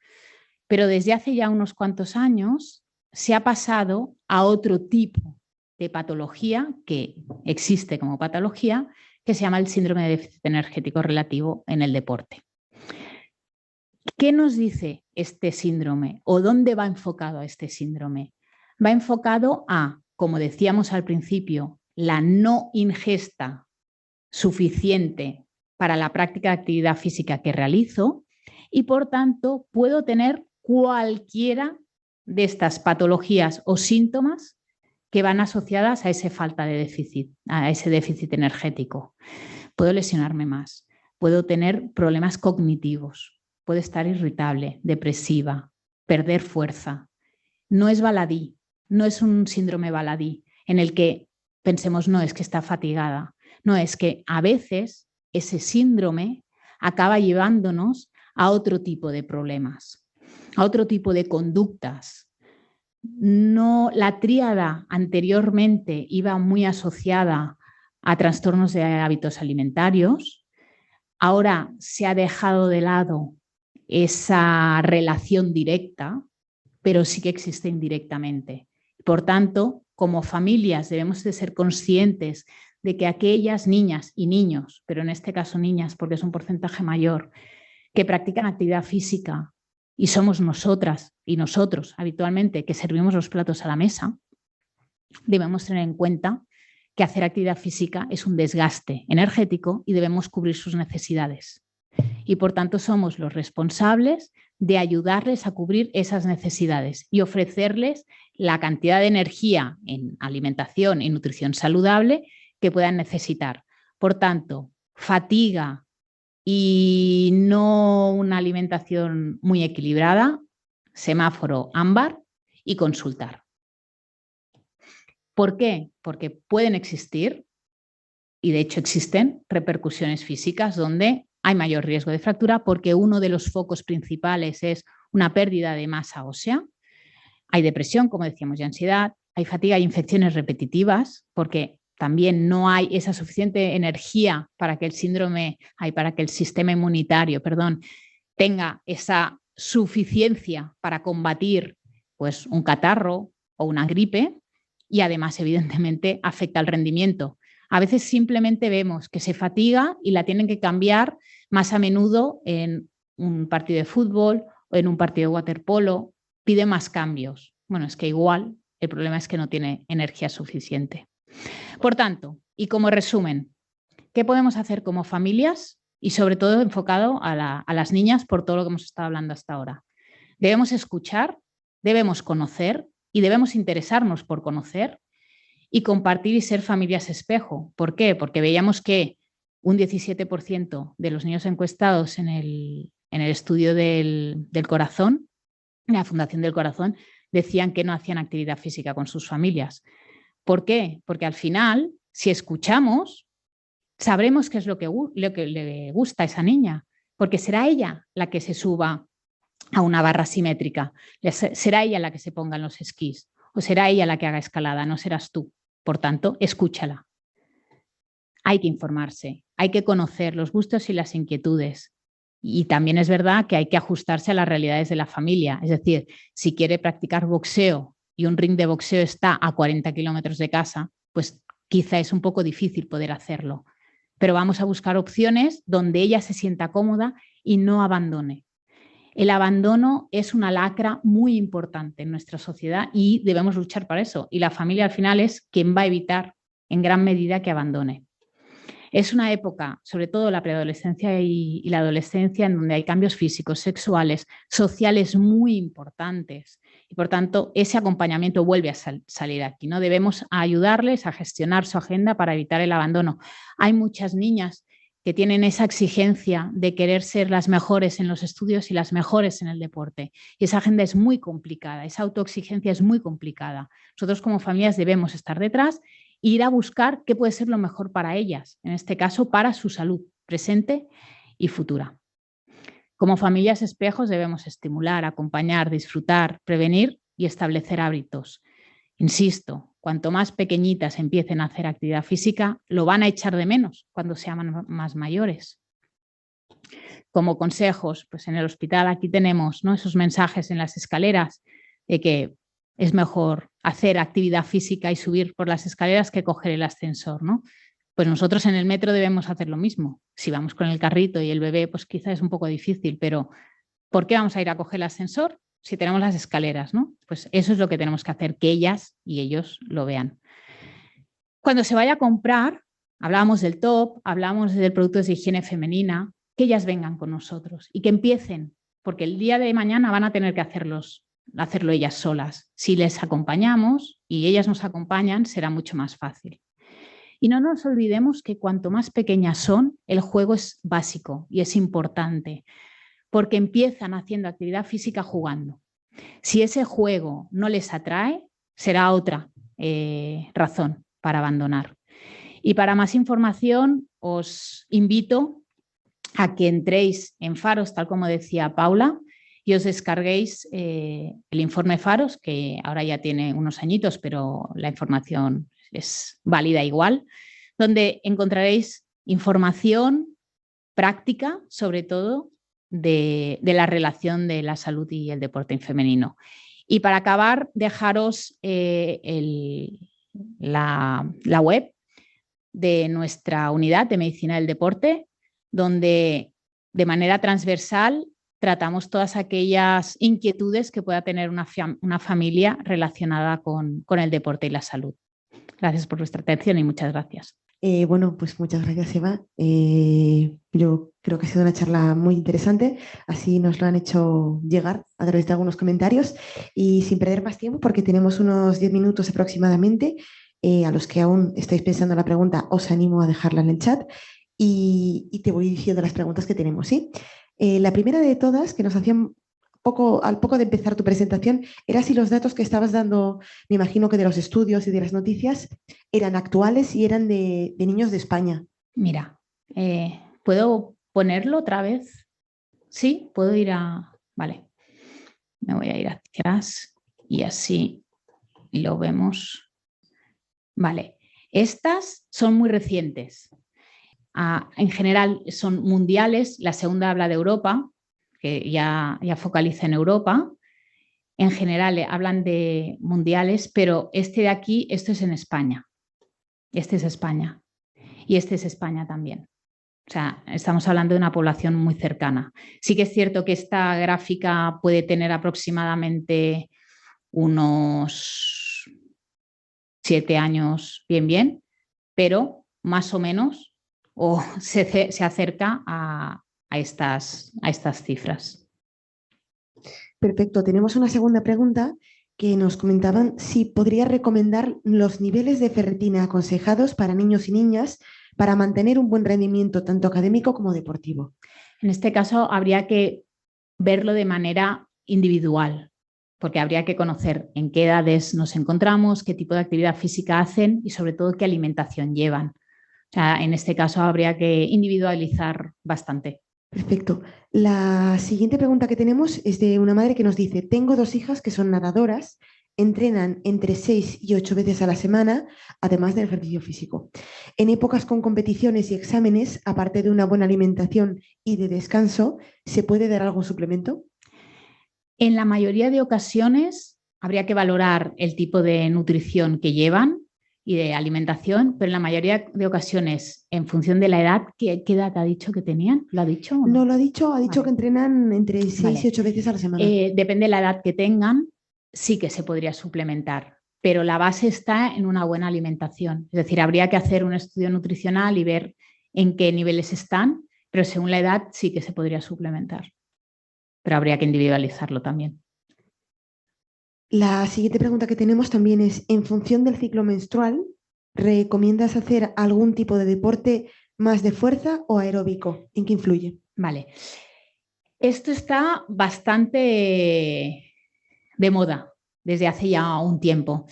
pero desde hace ya unos cuantos años se ha pasado a otro tipo de patología que existe como patología, que se llama el síndrome de déficit energético relativo en el deporte. ¿Qué nos dice este síndrome o dónde va enfocado a este síndrome? Va enfocado a, como decíamos al principio, la no ingesta suficiente para la práctica de actividad física que realizo y por tanto puedo tener cualquiera de estas patologías o síntomas que van asociadas a esa falta de déficit, a ese déficit energético. Puedo lesionarme más, puedo tener problemas cognitivos, puedo estar irritable, depresiva, perder fuerza. No es baladí, no es un síndrome baladí en el que pensemos, no, es que está fatigada. No, es que a veces ese síndrome acaba llevándonos a otro tipo de problemas, a otro tipo de conductas. No, la tríada anteriormente iba muy asociada a trastornos de hábitos alimentarios. Ahora se ha dejado de lado esa relación directa, pero sí que existe indirectamente. Por tanto, como familias debemos de ser conscientes de que aquellas niñas y niños, pero en este caso niñas porque es un porcentaje mayor, que practican actividad física y somos nosotras y nosotros habitualmente que servimos los platos a la mesa, debemos tener en cuenta que hacer actividad física es un desgaste energético y debemos cubrir sus necesidades. Y por tanto somos los responsables de ayudarles a cubrir esas necesidades y ofrecerles la cantidad de energía en alimentación y nutrición saludable que puedan necesitar. Por tanto, fatiga y no una alimentación muy equilibrada, semáforo ámbar y consultar. ¿Por qué? Porque pueden existir, y de hecho existen, repercusiones físicas donde hay mayor riesgo de fractura porque uno de los focos principales es una pérdida de masa ósea. Hay depresión, como decíamos, y ansiedad. Hay fatiga y infecciones repetitivas porque también no hay esa suficiente energía para que el sistema inmunitario, tenga esa suficiencia para combatir pues, un catarro o una gripe y además, evidentemente, afecta al rendimiento. A veces simplemente vemos que se fatiga y la tienen que cambiar más a menudo en un partido de fútbol o en un partido de waterpolo. Pide más cambios. Bueno, es que igual el problema es que no tiene energía suficiente. Por tanto, y como resumen, ¿qué podemos hacer como familias? Y sobre todo enfocado a las niñas por todo lo que hemos estado hablando hasta ahora. Debemos escuchar, debemos conocer y debemos interesarnos por conocer y compartir y ser familias espejo. ¿Por qué? Porque veíamos que un 17% de los niños encuestados en el estudio del corazón, en la Fundación del Corazón, decían que no hacían actividad física con sus familias. ¿Por qué? Porque al final, si escuchamos, sabremos qué es lo que le gusta a esa niña, porque será ella la que se suba a una barra simétrica, será ella la que se ponga en los esquís o será ella la que haga escalada, no serás tú. Por tanto, escúchala. Hay que informarse, hay que conocer los gustos y las inquietudes. Y también es verdad que hay que ajustarse a las realidades de la familia. Es decir, si quiere practicar boxeo y un ring de boxeo está a 40 kilómetros de casa, pues quizá es un poco difícil poder hacerlo. Pero vamos a buscar opciones donde ella se sienta cómoda y no abandone. El abandono es una lacra muy importante en nuestra sociedad y debemos luchar para eso. Y la familia al final es quien va a evitar en gran medida que abandone. Es una época, sobre todo la preadolescencia y la adolescencia, en donde hay cambios físicos, sexuales, sociales muy importantes. Y por tanto, ese acompañamiento vuelve a salir aquí, ¿no? Debemos ayudarles a gestionar su agenda para evitar el abandono. Hay muchas niñas que tienen esa exigencia de querer ser las mejores en los estudios y las mejores en el deporte. Y esa agenda es muy complicada, esa autoexigencia es muy complicada. Nosotros como familias debemos estar detrás e ir a buscar qué puede ser lo mejor para ellas, en este caso para su salud presente y futura. Como familias espejos debemos estimular, acompañar, disfrutar, prevenir y establecer hábitos. Insisto, cuanto más pequeñitas empiecen a hacer actividad física, lo van a echar de menos cuando sean más mayores. Como consejos, pues en el hospital aquí tenemos, ¿no?, esos mensajes en las escaleras de que es mejor hacer actividad física y subir por las escaleras que coger el ascensor, ¿no? Pues nosotros en el metro debemos hacer lo mismo. Si vamos con el carrito y el bebé, pues quizá es un poco difícil, pero ¿por qué vamos a ir a coger el ascensor si tenemos las escaleras, ¿no? Pues eso es lo que tenemos que hacer, que ellas y ellos lo vean. Cuando se vaya a comprar, hablábamos del top, hablábamos de productos de higiene femenina, que ellas vengan con nosotros y que empiecen, porque el día de mañana van a tener que hacerlo ellas solas. Si les acompañamos y ellas nos acompañan, será mucho más fácil. Y no nos olvidemos que cuanto más pequeñas son, el juego es básico y es importante, porque empiezan haciendo actividad física jugando. Si ese juego no les atrae, será otra razón para abandonar. Y para más información os invito a que entréis en Faros, tal como decía Paula, y os descarguéis el informe Faros, que ahora ya tiene unos añitos, pero la información es válida igual, donde encontraréis información práctica, sobre todo, de la relación de la salud y el deporte femenino. Y para acabar, dejaros la web de nuestra unidad de medicina del deporte, donde de manera transversal tratamos todas aquellas inquietudes que pueda tener una familia relacionada con el deporte y la salud. Gracias por vuestra atención y muchas gracias. Bueno, pues muchas gracias, Eva. Yo creo que ha sido una charla muy interesante, así nos lo han hecho llegar a través de algunos comentarios y sin perder más tiempo, porque tenemos unos 10 minutos aproximadamente, a los que aún estáis pensando la pregunta, os animo a dejarla en el chat y te voy diciendo las preguntas que tenemos, ¿sí? La primera de todas, que nos hacían al poco de empezar tu presentación, era si los datos que estabas dando, me imagino que de los estudios y de las noticias, eran actuales y eran de niños de España. Mira, ¿puedo ponerlo otra vez? Sí, puedo ir a... Vale, me voy a ir hacia atrás y así lo vemos. Vale, estas son muy recientes. En general son mundiales, la segunda habla de Europa, que ya focaliza en Europa. En general hablan de mundiales, pero este de aquí, esto es en España. Este es España y este es España también. O sea, estamos hablando de una población muy cercana. Sí que es cierto que esta gráfica puede tener aproximadamente unos 7 años bien, pero más o menos se acerca a estas cifras. Perfecto. Tenemos una segunda pregunta que nos comentaban si podría recomendar los niveles de ferritina aconsejados para niños y niñas para mantener un buen rendimiento tanto académico como deportivo. En este caso habría que verlo de manera individual, porque habría que conocer en qué edades nos encontramos, qué tipo de actividad física hacen y sobre todo qué alimentación llevan. O sea, en este caso habría que individualizar bastante. Perfecto. La siguiente pregunta que tenemos es de una madre que nos dice: tengo 2 hijas que son nadadoras, entrenan entre 6 y 8 veces a la semana, además del ejercicio físico. En épocas con competiciones y exámenes, aparte de una buena alimentación y de descanso, ¿se puede dar algún suplemento? En la mayoría de ocasiones habría que valorar el tipo de nutrición que llevan y de alimentación, pero en la mayoría de ocasiones, en función de la edad, ¿qué edad ha dicho que tenían? ¿Lo ha dicho o no? No lo ha dicho, ha dicho Vale. que entrenan entre 6 y 8 veces a la semana. Depende de la edad que tengan, sí que se podría suplementar, pero la base está en una buena alimentación. Es decir, habría que hacer un estudio nutricional y ver en qué niveles están, pero según la edad sí que se podría suplementar, pero habría que individualizarlo también. La siguiente pregunta que tenemos también es: en función del ciclo menstrual, ¿recomiendas hacer algún tipo de deporte más de fuerza o aeróbico? ¿En qué influye? Vale. Esto está bastante de moda desde hace ya un tiempo.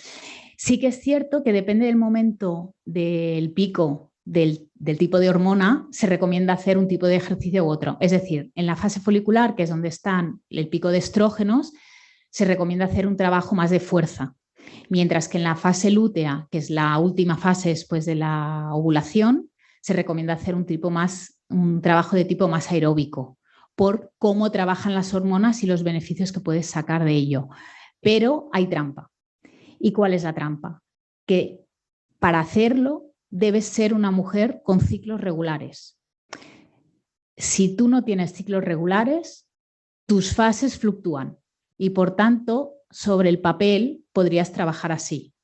Sí que es cierto que depende del momento del pico del tipo de hormona, se recomienda hacer un tipo de ejercicio u otro. Es decir, en la fase folicular, que es donde están el pico de estrógenos, se recomienda hacer un trabajo más de fuerza, mientras que en la fase lútea, que es la última fase después de la ovulación, se recomienda hacer un trabajo de tipo más aeróbico, por cómo trabajan las hormonas y los beneficios que puedes sacar de ello. Pero hay trampa. ¿Y cuál es la trampa? Que para hacerlo debes ser una mujer con ciclos regulares. Si tú no tienes ciclos regulares, tus fases fluctúan y por tanto sobre el papel podrías trabajar así,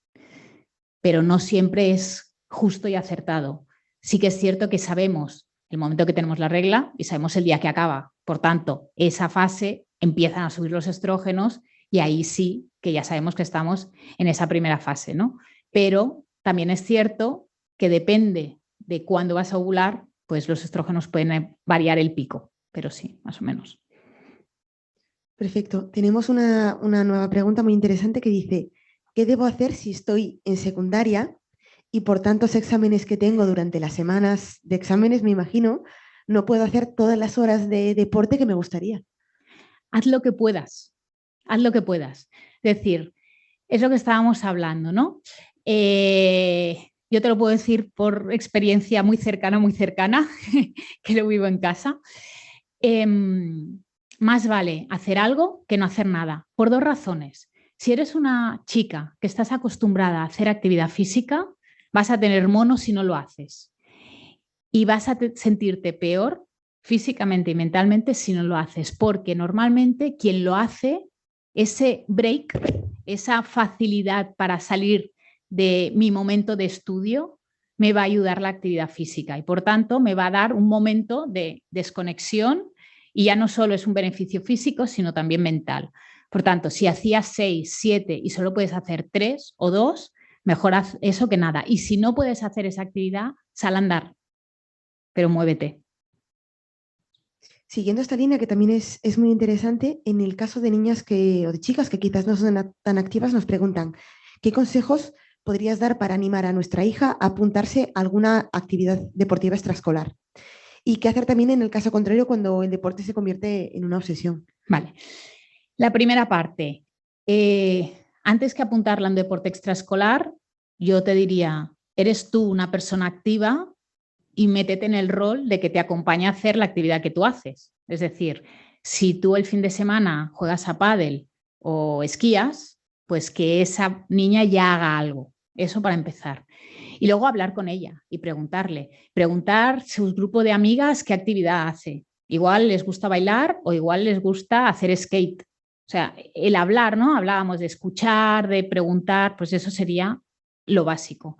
pero no siempre es justo y acertado. Sí que es cierto que sabemos el momento que tenemos la regla y sabemos el día que acaba. Por tanto, esa fase empiezan a subir los estrógenos y ahí sí que ya sabemos que estamos en esa primera fase, ¿no? Pero también es cierto que depende de cuándo vas a ovular, pues los estrógenos pueden variar el pico, pero sí, más o menos. Perfecto. Tenemos una nueva pregunta muy interesante que dice: ¿qué debo hacer si estoy en secundaria y por tantos exámenes que tengo durante las semanas de exámenes, me imagino, no puedo hacer todas las horas de deporte que me gustaría? Haz lo que puedas, haz lo que puedas. Es decir, es lo que estábamos hablando, ¿no? Yo te lo puedo decir por experiencia muy cercana, que lo vivo en casa. Más vale hacer algo que no hacer nada, por 2 razones. Si eres una chica que estás acostumbrada a hacer actividad física, vas a tener mono si no lo haces. Y vas a sentirte peor físicamente y mentalmente si no lo haces, porque normalmente quien lo hace, ese break, esa facilidad para salir de mi momento de estudio, me va a ayudar la actividad física y por tanto me va a dar un momento de desconexión y ya no solo es un beneficio físico, sino también mental. Por tanto, si hacías 6, 7 y solo puedes hacer 3 o 2, mejor haz eso que nada. Y si no puedes hacer esa actividad, sal a andar, pero muévete. Siguiendo esta línea, que también es muy interesante, en el caso de niñas o de chicas que quizás no son tan activas, nos preguntan, ¿qué consejos podrías dar para animar a nuestra hija a apuntarse a alguna actividad deportiva extraescolar? ¿Y qué hacer también en el caso contrario cuando el deporte se convierte en una obsesión? Vale. La primera parte, antes que apuntarla a un deporte extraescolar, yo te diría, eres tú una persona activa y métete en el rol de que te acompañe a hacer la actividad que tú haces. Es decir, si tú el fin de semana juegas a pádel o esquías, pues que esa niña ya haga algo. Eso para empezar. Y luego hablar con ella y preguntar su grupo de amigas qué actividad hace. Igual les gusta bailar o igual les gusta hacer skate. O sea, el hablar, ¿no? Hablábamos de escuchar, de preguntar, pues eso sería lo básico.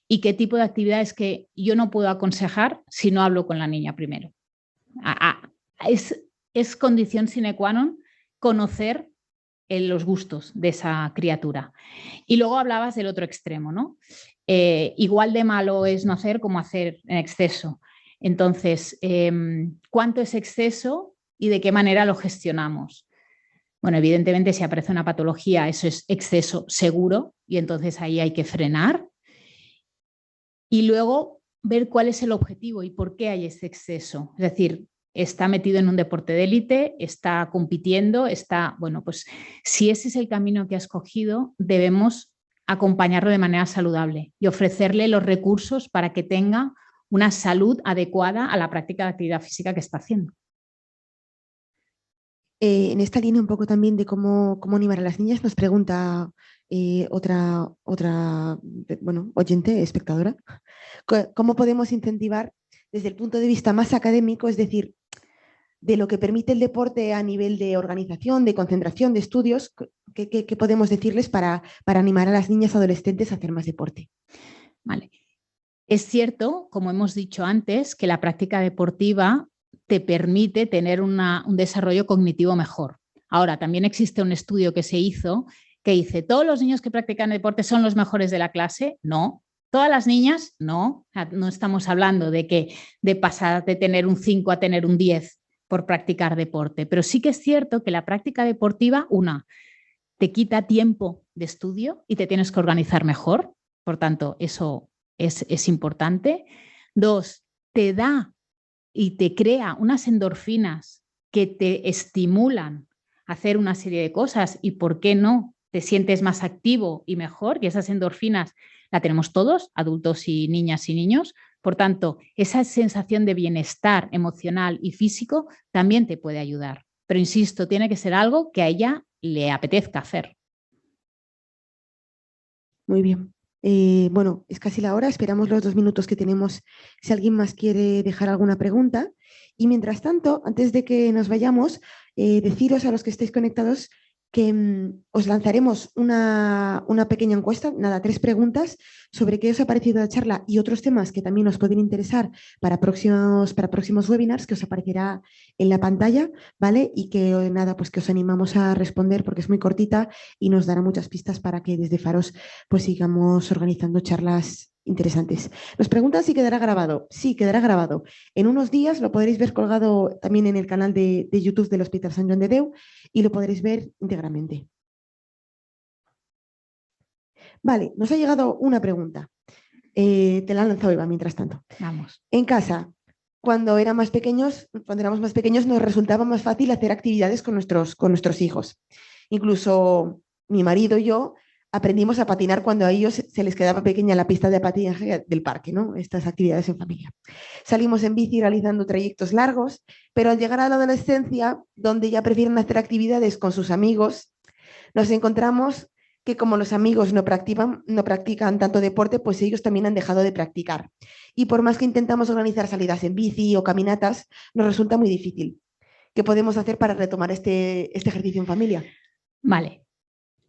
¿Y qué tipo de actividades que yo no puedo aconsejar si no hablo con la niña primero? Es condición sine qua non conocer los gustos de esa criatura. Y luego hablabas del otro extremo, ¿no? Igual de malo es no hacer como hacer en exceso. Entonces, ¿cuánto es exceso y de qué manera lo gestionamos? Bueno, evidentemente si aparece una patología, eso es exceso seguro y entonces ahí hay que frenar. Y luego ver cuál es el objetivo y por qué hay ese exceso. Es decir, está metido en un deporte de élite, está compitiendo, bueno, pues si ese es el camino que ha escogido, debemos acompañarlo de manera saludable y ofrecerle los recursos para que tenga una salud adecuada a la práctica de actividad física que está haciendo. En esta línea un poco también de cómo animar a las niñas, nos pregunta otra bueno, oyente, espectadora, ¿cómo podemos incentivar desde el punto de vista más académico, es decir, de lo que permite el deporte a nivel de organización, de concentración, de estudios, qué podemos decirles para animar a las niñas adolescentes a hacer más deporte? Vale. Es cierto, como hemos dicho antes, que la práctica deportiva te permite tener un desarrollo cognitivo mejor. Ahora, también existe un estudio que se hizo que dice, ¿todos los niños que practican deporte son los mejores de la clase? No. ¿Todas las niñas? No. No estamos hablando de pasar de tener un 5 a tener un 10 por practicar deporte, pero sí que es cierto que la práctica deportiva, te quita tiempo de estudio y te tienes que organizar mejor, por tanto, eso es importante. 2, te da y te crea unas endorfinas que te estimulan a hacer una serie de cosas y, ¿por qué no? Te sientes más activo y mejor, y esas endorfinas la tenemos todos, adultos y niñas y niños. Por tanto, esa sensación de bienestar emocional y físico también te puede ayudar. Pero insisto, tiene que ser algo que a ella le apetezca hacer. Muy bien. Bueno, es casi la hora, esperamos los 2 minutos que tenemos si alguien más quiere dejar alguna pregunta. Y mientras tanto, antes de que nos vayamos, deciros a los que estéis conectados que os lanzaremos una pequeña encuesta, 3 preguntas sobre qué os ha parecido la charla y otros temas que también os pueden interesar para próximos webinars que os aparecerá en la pantalla, ¿vale? Y que pues que os animamos a responder porque es muy cortita y nos dará muchas pistas para que desde Faros pues sigamos organizando charlas interesantes. Nos preguntan si quedará grabado. Sí, quedará grabado. En unos días lo podréis ver colgado también en el canal de YouTube del Hospital Sant Joan de Déu y lo podréis ver íntegramente. Vale, nos ha llegado una pregunta. Te la han lanzado Eva mientras tanto. Vamos. En casa, cuando éramos más pequeños, nos resultaba más fácil hacer actividades con nuestros hijos. Incluso mi marido y yo aprendimos a patinar cuando a ellos se les quedaba pequeña la pista de patinaje del parque, ¿no? Estas actividades en familia. Salimos en bici realizando trayectos largos, pero al llegar a la adolescencia, donde ya prefieren hacer actividades con sus amigos, nos encontramos que como los amigos no practican tanto deporte, pues ellos también han dejado de practicar. Y por más que intentamos organizar salidas en bici o caminatas, nos resulta muy difícil. ¿Qué podemos hacer para retomar este ejercicio en familia? Vale.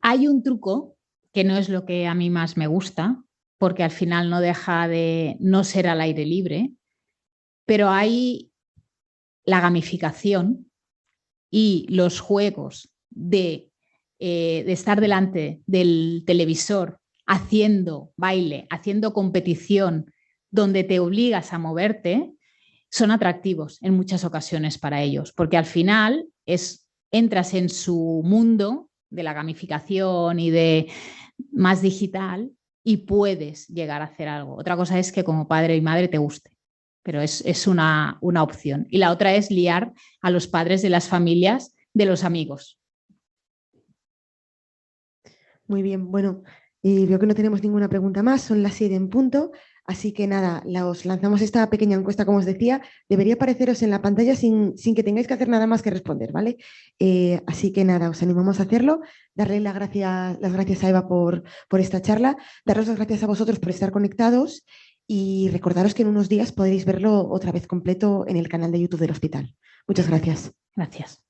Hay un truco que no es lo que a mí más me gusta, porque al final no deja de no ser al aire libre, pero hay la gamificación y los juegos de estar delante del televisor haciendo baile, haciendo competición, donde te obligas a moverte, son atractivos en muchas ocasiones para ellos, porque al final entras en su mundo de la gamificación y de más digital y puedes llegar a hacer algo. Otra cosa es que como padre y madre te guste, pero es una opción. Y la otra es liar a los padres de las familias de los amigos. Muy bien, bueno, veo que no tenemos ninguna pregunta más, son las 7 en punto, así que nada, os lanzamos esta pequeña encuesta, como os decía, debería apareceros en la pantalla sin que tengáis que hacer nada más que responder, ¿vale? Así que nada, os animamos a hacerlo, darle las gracias a Eva por esta charla, daros las gracias a vosotros por estar conectados y recordaros que en unos días podréis verlo otra vez completo en el canal de YouTube del hospital. Muchas gracias. Gracias.